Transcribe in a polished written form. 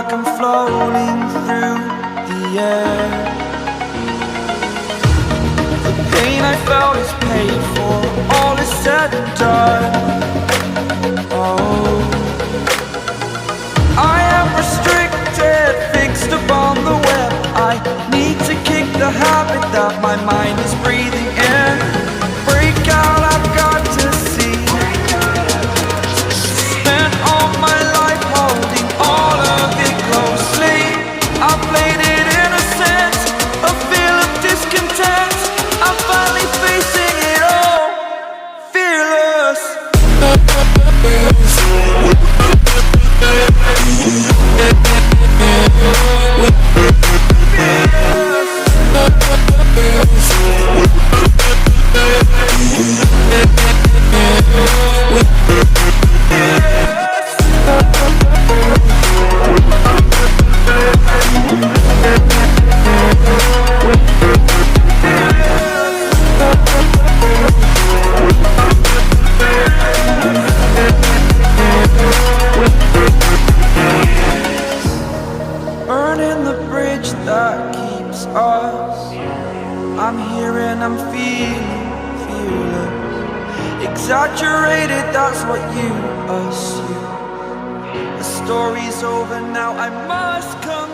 like I'm floating through the air. The pain I felt is paid for, all is said and done. Oh, I am restricted, fixed upon the web. I need to kick the habit that my mind is breathing in. Break out, I've got to see. Spent all my life holding all of it closely. I played it innocent, a feel of discontent. I'm finally facing it all, fearless. Burning the bridge that keeps us. I'm here and I'm feeling fearless. Exaggerated, that's what you assume. The story's over now, I must come